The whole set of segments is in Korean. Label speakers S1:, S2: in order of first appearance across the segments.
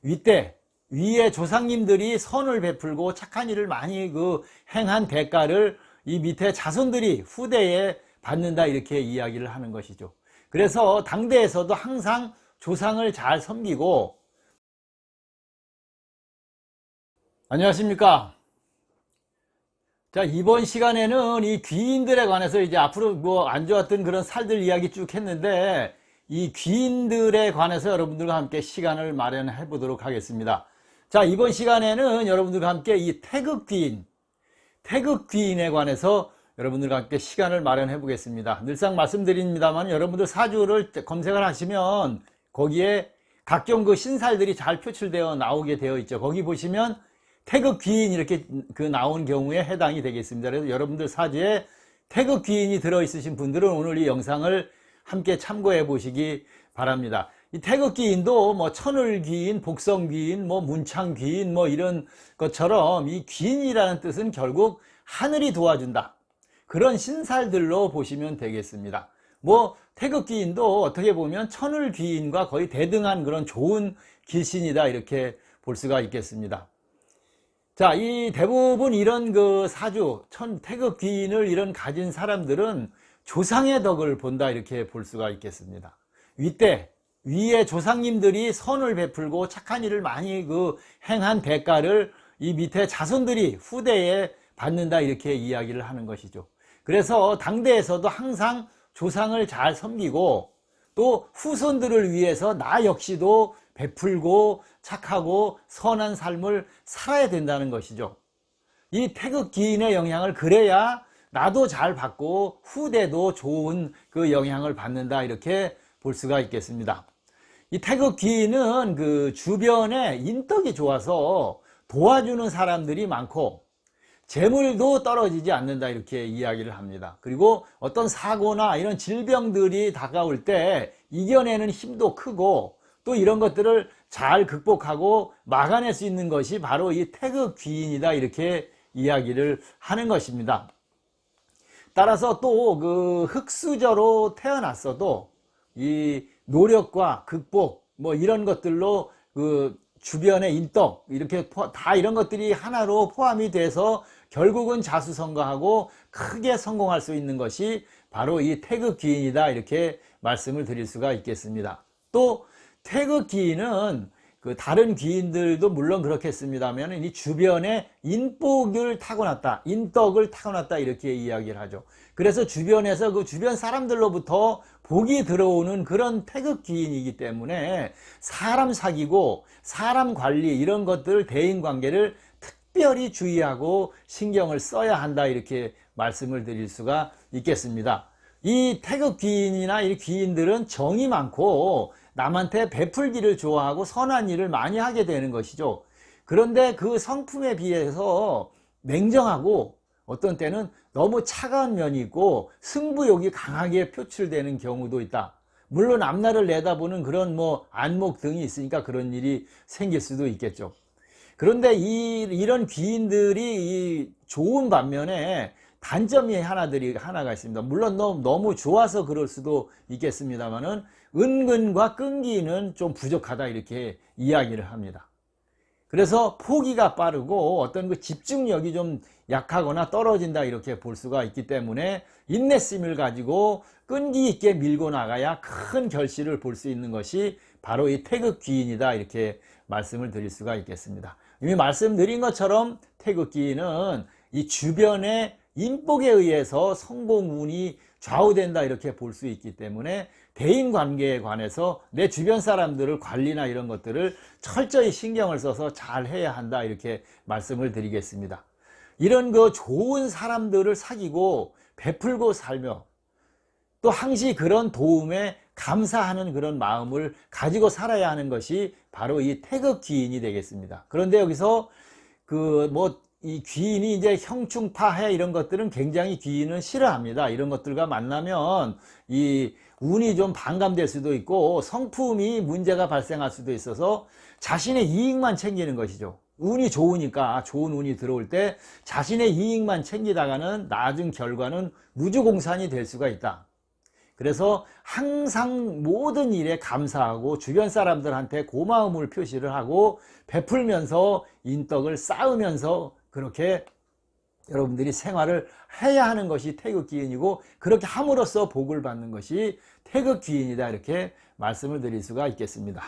S1: 윗대 위에 조상님들이 선을 베풀고 착한 일을 많이 행한 대가를 이 밑에 자손들이 후대에 받는다, 이렇게 이야기를 하는 것이죠. 그래서 당대에서도 항상 조상을 잘 섬기고. 안녕하십니까. 자, 이번 시간에는 이 귀인들에 관해서 이제 앞으로 뭐 안 좋았던 그런 살들 이야기 쭉 했는데, 이 귀인들에 관해서 여러분들과 함께 시간을 마련해 보도록 하겠습니다. 자, 이번 시간에는 여러분들과 함께 이 태극귀인에 관해서 여러분들과 함께 시간을 마련해 보겠습니다. 늘상 말씀드립니다만 여러분들 사주를 검색을 하시면 거기에 각종 그 신살들이 잘 표출되어 나오게 되어 있죠. 거기 보시면 태극귀인 이렇게 나온 경우에 해당이 되겠습니다. 그래서 여러분들 사주에 태극귀인이 들어있으신 분들은 오늘 이 영상을 함께 참고해 보시기 바랍니다. 이 태극귀인도 뭐 천을귀인, 복성귀인, 뭐 문창귀인 뭐 이런 것처럼 이 귀인이라는 뜻은 결국 하늘이 도와준다, 그런 신살들로 보시면 되겠습니다. 뭐 태극귀인도 어떻게 보면 천을귀인과 거의 대등한 그런 좋은 길신이다, 이렇게 볼 수가 있겠습니다. 자, 이 대부분 이런 그 사주, 태극귀인을 이런 가진 사람들은 조상의 덕을 본다, 이렇게 볼 수가 있겠습니다. 윗대 위에 조상님들이 선을 베풀고 착한 일을 많이 행한 대가를 이 밑에 자손들이 후대에 받는다, 이렇게 이야기를 하는 것이죠. 그래서 당대에서도 항상 조상을 잘 섬기고 또 후손들을 위해서 나 역시도 베풀고 착하고 선한 삶을 살아야 된다는 것이죠. 이 태극귀인의 영향을, 그래야 나도 잘 받고 후대도 좋은 그 영향을 받는다, 이렇게 볼 수가 있겠습니다. 이 태극귀인은 그 주변에 인덕이 좋아서 도와주는 사람들이 많고 재물도 떨어지지 않는다, 이렇게 이야기를 합니다. 그리고 어떤 사고나 이런 질병들이 다가올 때 이겨내는 힘도 크고 또 이런 것들을 잘 극복하고 막아낼 수 있는 것이 바로 이 태극귀인이다, 이렇게 이야기를 하는 것입니다. 따라서 또 그 흙수저로 태어났어도 이 노력과 극복 뭐 이런 것들로 그 주변의 인덕 이렇게 다 이런 것들이 하나로 포함이 돼서 결국은 자수성가하고 크게 성공할 수 있는 것이 바로 이 태극귀인이다, 이렇게 말씀을 드릴 수가 있겠습니다. 또 태극귀인은 그 다른 귀인들도 물론 그렇겠습니다만 이 주변에 인복을 타고났다, 인덕을 타고났다, 이렇게 이야기를 하죠. 그래서 주변에서 그 주변 사람들로부터 복이 들어오는 그런 태극귀인이기 때문에 사람 사귀고 사람 관리 이런 것들, 대인관계를 특별히 주의하고 신경을 써야 한다, 이렇게 말씀을 드릴 수가 있겠습니다. 이 태극귀인이나 이 귀인들은 정이 많고 남한테 베풀기를 좋아하고 선한 일을 많이 하게 되는 것이죠. 그런데 그 성품에 비해서 냉정하고 어떤 때는 너무 차가운 면이 있고 승부욕이 강하게 표출되는 경우도 있다. 물론 앞날을 내다보는 그런 뭐 안목 등이 있으니까 그런 일이 생길 수도 있겠죠. 그런데 이런 귀인들이 좋은 반면에 단점이 하나가 있습니다. 물론 너무 좋아서 그럴 수도 있겠습니다만은 은근과 끈기는 좀 부족하다, 이렇게 이야기를 합니다. 그래서 포기가 빠르고 어떤 그 집중력이 좀 약하거나 떨어진다, 이렇게 볼 수가 있기 때문에 인내심을 가지고 끈기 있게 밀고 나가야 큰 결실을 볼 수 있는 것이 바로 이 태극귀인이다, 이렇게 말씀을 드릴 수가 있겠습니다. 이미 말씀드린 것처럼 태극귀인은 이 주변의 인복에 의해서 성공운이 좌우된다, 이렇게 볼 수 있기 때문에 대인관계에 관해서 내 주변 사람들을 관리나 이런 것들을 철저히 신경을 써서 잘 해야 한다, 이렇게 말씀을 드리겠습니다. 이런 그 좋은 사람들을 사귀고 베풀고 살며 또 항시 그런 도움에 감사하는 그런 마음을 가지고 살아야 하는 것이 바로 이 태극귀인이 되겠습니다. 그런데 여기서 이 귀인이 이제 형충파해 이런 것들은 굉장히 귀인은 싫어합니다. 이런 것들과 만나면 이 운이 좀 반감될 수도 있고 성품이 문제가 발생할 수도 있어서 자신의 이익만 챙기는 것이죠. 운이 좋으니까 좋은 운이 들어올 때 자신의 이익만 챙기다가는 나중 결과는 무주공산이 될 수가 있다. 그래서 항상 모든 일에 감사하고 주변 사람들한테 고마움을 표시를 하고 베풀면서 인덕을 쌓으면서 그렇게 여러분들이 생활을 해야 하는 것이 태극기인이고, 그렇게 함으로써 복을 받는 것이 태극기인이다, 이렇게 말씀을 드릴 수가 있겠습니다.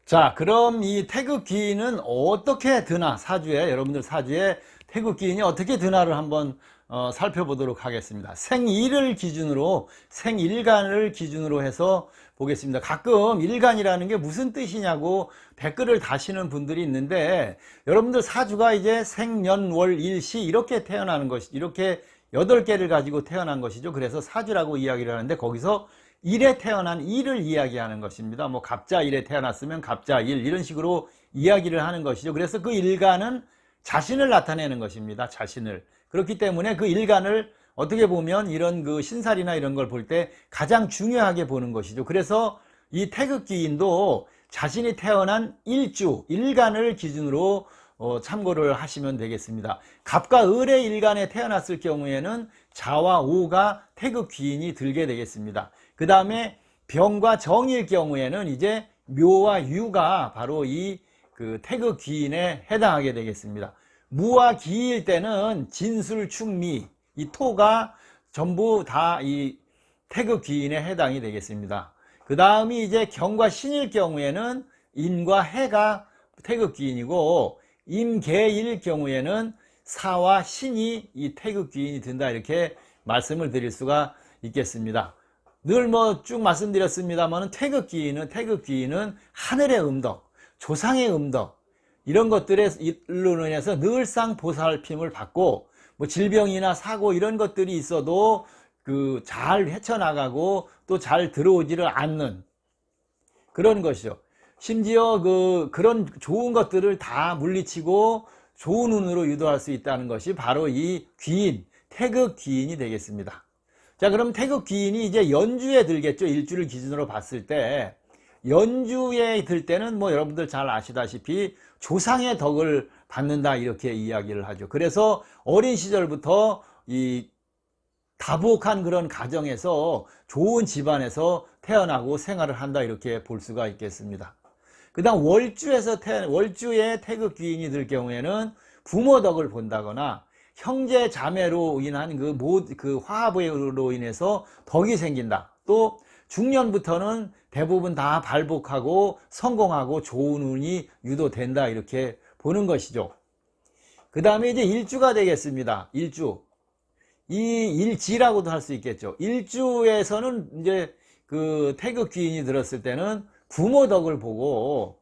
S1: 자, 그럼 이 태극기인은 어떻게 드나, 사주에, 여러분들 사주에 태극기인이 어떻게 드나를 한번 살펴보도록 하겠습니다. 생일을 기준으로, 생일간을 기준으로 해서 보겠습니다. 가끔 일간이라는 게 무슨 뜻이냐고 댓글을 다시는 분들이 있는데, 여러분들 사주가 이제 생년월일시 이렇게 태어나는 것이, 이렇게 8개를 가지고 태어난 것이죠. 그래서 사주라고 이야기를 하는데, 거기서 일에 태어난 일을 이야기하는 것입니다. 뭐 갑자일에 태어났으면 갑자일, 이런 식으로 이야기를 하는 것이죠. 그래서 그 일간은 자신을 나타내는 것입니다. 자신을. 그렇기 때문에 그 일간을 어떻게 보면 이런 그 신살이나 이런 걸 볼 때 가장 중요하게 보는 것이죠. 그래서 이 태극기인도 자신이 태어난 일주, 일간을 기준으로 참고를 하시면 되겠습니다. 갑과 을의 일간에 태어났을 경우에는 자와 오가 태극기인이 들게 되겠습니다. 그 다음에 병과 정일 경우에는 이제 묘와 유가 바로 이 그 태극기인에 해당하게 되겠습니다. 무와 기일 때는 진술, 충미, 이 토가 전부 다 이 태극기인에 해당이 되겠습니다. 그 다음이 이제 경과 신일 경우에는 인과 해가 태극기인이고, 임계일 경우에는 사와 신이 이 태극기인이 든다, 이렇게 말씀을 드릴 수가 있겠습니다. 늘 뭐 쭉 말씀드렸습니다만 태극기인은 하늘의 음덕, 조상의 음덕, 이런 것들로 인해서 늘상 보살핌을 받고, 뭐 질병이나 사고 이런 것들이 있어도 그 잘 헤쳐나가고 또 잘 들어오지를 않는 그런 것이죠. 심지어 그런 좋은 것들을 다 물리치고 좋은 운으로 유도할 수 있다는 것이 바로 이 귀인, 태극귀인이 되겠습니다. 자, 그럼 태극귀인이 이제 연주에 들겠죠. 일주를 기준으로 봤을 때 연주에 들 때는 뭐 여러분들 잘 아시다시피 조상의 덕을 받는다, 이렇게 이야기를 하죠. 그래서 어린 시절부터 이 다복한 그런 가정에서 좋은 집안에서 태어나고 생활을 한다, 이렇게 볼 수가 있겠습니다. 그 다음 월주에 태극귀인이 들 경우에는 부모 덕을 본다거나 형제 자매로 인한 그 화합으로 인해서 덕이 생긴다. 또 중년부터는 대부분 다 발복하고 성공하고 좋은 운이 유도된다, 이렇게 보는 것이죠. 그 다음에 이제 일주가 되겠습니다. 일주. 이 일지라고도 할 수 있겠죠. 일주에서는 이제 그 태극귀인이 들었을 때는 부모 덕을 보고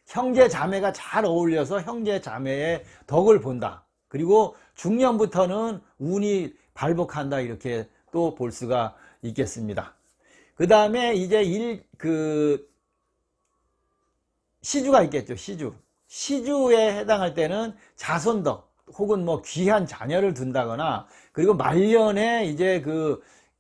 S1: 형제 자매가 잘 어울려서 형제 자매의 덕을 본다. 그리고 중년부터는 운이 발복한다, 이렇게 또 볼 수가 있겠습니다. 그 다음에 이제 시주가 있겠죠. 시주에 해당할 때는 자손덕 혹은 뭐 귀한 자녀를 둔다거나, 그리고 말년에 이제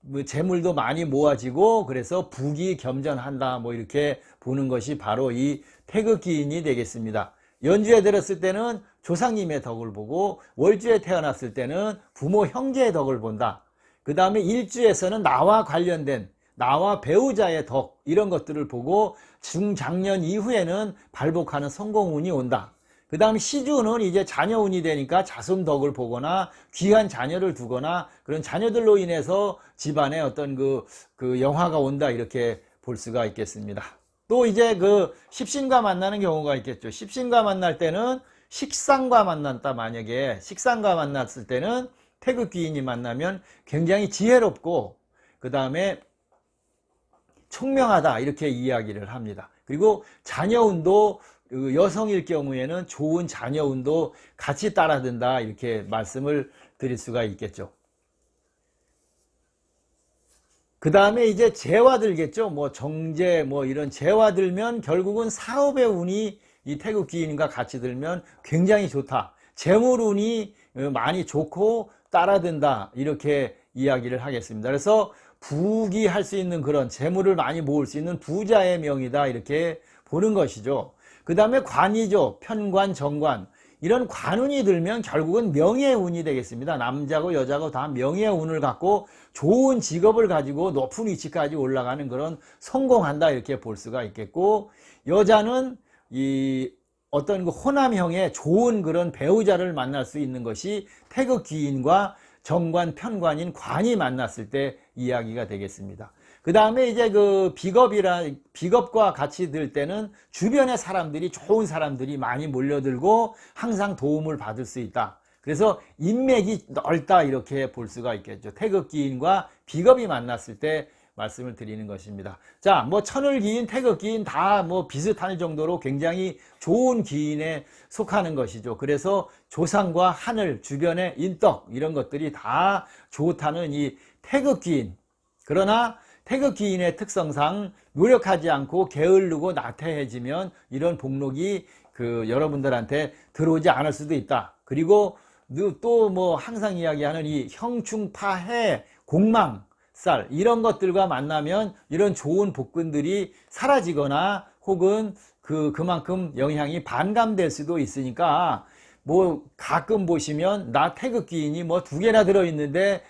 S1: 뭐 재물도 많이 모아지고 그래서 부귀 겸전한다, 뭐 이렇게 보는 것이 바로 이 태극기인이 되겠습니다. 연주에 들었을 때는 조상님의 덕을 보고, 월주에 태어났을 때는 부모 형제의 덕을 본다. 그 다음에 일주에서는 나와 관련된 나와 배우자의 덕, 이런 것들을 보고 중장년 이후에는 발복하는 성공운이 온다. 그 다음 시주는 이제 자녀운이 되니까 자손 덕을 보거나 귀한 자녀를 두거나 그런 자녀들로 인해서 집안에 어떤 그 영화가 온다, 이렇게 볼 수가 있겠습니다. 또 이제 십신과 만나는 경우가 있겠죠. 십신과 만날 때는 식상과 만났다. 만약에 식상과 만났을 때는 태극귀인이 만나면 굉장히 지혜롭고 그 다음에 총명하다, 이렇게 이야기를 합니다. 그리고 자녀운도 여성일 경우에는 좋은 자녀운도 같이 따라든다, 이렇게 말씀을 드릴 수가 있겠죠. 그 다음에 이제 재화 들겠죠. 뭐 정제 뭐 이런 재화 들면 결국은 사업의 운이 이 태극귀인과 같이 들면 굉장히 좋다. 재물운이 많이 좋고 따라든다, 이렇게 이야기를 하겠습니다. 그래서 부귀할 수 있는 그런 재물을 많이 모을 수 있는 부자의 명이다, 이렇게 보는 것이죠. 그 다음에 관이죠. 편관, 정관. 이런 관운이 들면 결국은 명예의 운이 되겠습니다. 남자고 여자고 다 명예의 운을 갖고 좋은 직업을 가지고 높은 위치까지 올라가는 그런 성공한다 이렇게 볼 수가 있겠고, 여자는 이 어떤 그 호남형의 좋은 그런 배우자를 만날 수 있는 것이 태극기인과 정관, 편관인 관이 만났을 때 이야기가 되겠습니다. 그 다음에 이제 그 비겁과 같이 들 때는 주변의 사람들이, 좋은 사람들이 많이 몰려들고 항상 도움을 받을 수 있다. 그래서 인맥이 넓다 이렇게 볼 수가 있겠죠. 태극기인과 비겁이 만났을 때 말씀을 드리는 것입니다. 자, 뭐 천을기인, 태극기인 다 뭐 비슷할 정도로 굉장히 좋은 기인에 속하는 것이죠. 그래서 조상과 하늘, 주변의 인덕 이런 것들이 다 좋다는 이 태극기인. 그러나 태극기인의 특성상 노력하지 않고 게을르고 나태해지면 이런 복록이 여러분들한테 들어오지 않을 수도 있다. 그리고 또 뭐 항상 이야기하는 이 형충파해, 공망, 쌀 이런 것들과 만나면 이런 좋은 복근들이 사라지거나 혹은 그만큼 영향이 반감될 수도 있으니까, 뭐 가끔 보시면 나 태극기인이 뭐 2개나 들어있는데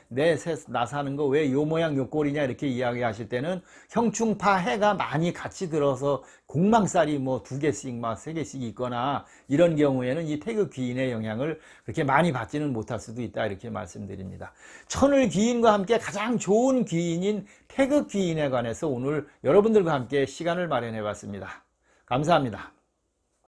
S1: 나 사는 거 왜 요 모양 요 꼴이냐 이렇게 이야기하실 때는 형충파 해가 많이 같이 들어서 공망살이 뭐 2개씩 막 3개씩 있거나 이런 경우에는 이 태극기인의 영향을 그렇게 많이 받지는 못할 수도 있다 이렇게 말씀드립니다. 천을기인과 함께 가장 좋은 기인인 태극기인에 관해서 오늘 여러분들과 함께 시간을 마련해 봤습니다. 감사합니다.